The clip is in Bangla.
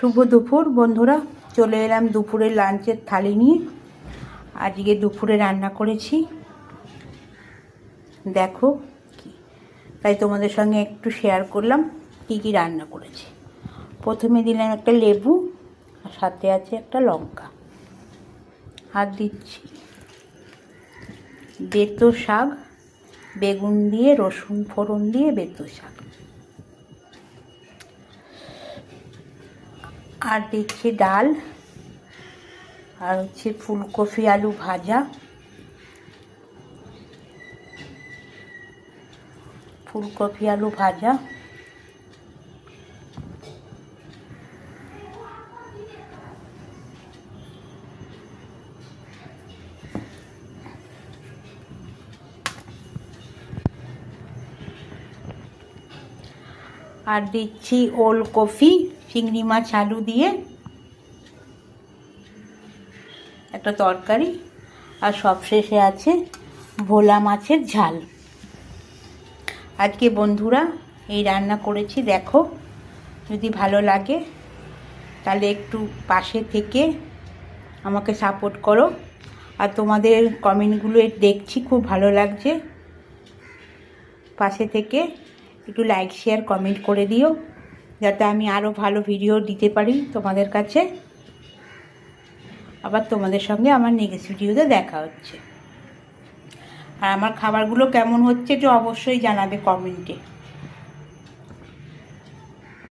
শুভ দুপুর বন্ধুরা, চলে এলাম দুপুরের লাঞ্চের থালি নিয়ে। আজকে দুপুরে রান্না করেছি, দেখো তাই তোমাদের সঙ্গে একটু শেয়ার করলাম কি কি রান্না করেছি। প্রথমে দিলাম একটা লেবু, আর সাথে আছে একটা লঙ্কা, আর দিচ্ছি বেতো শাক, বেগুন দিয়ে রসুন ফোড়ন দিয়ে বেতো শাক, আর দিচ্ছি ডাল, আর হচ্ছে ফুলকপি আলু ভাজা, ফুলকপি আলু ভাজা, আর দিচ্ছি ওলকপি চিংড়ি মাছ আলু দিয়ে একটা তরকারি, আর সবশেষে আছে ভোলা মাছের ঝাল। আজকে বন্ধুরা এই রান্না করেছি, দেখো যদি ভালো লাগে তাহলে একটু পাশে থেকে আমাকে সাপোর্ট করো। আর তোমাদের কমেন্টগুলো দেখছি, খুব ভালো লাগছে। পাশে থেকে একটু লাইক শেয়ার কমেন্ট করে দিও, যাতে আমি আরও ভালো ভিডিও দিতে পারি তোমাদের কাছে। আবার তোমাদের সঙ্গে আমার নেক্সট ভিডিওতে দেখা হচ্ছে। আর আমার খাবারগুলো কেমন হচ্ছে একটু অবশ্যই জানাবে কমেন্টে।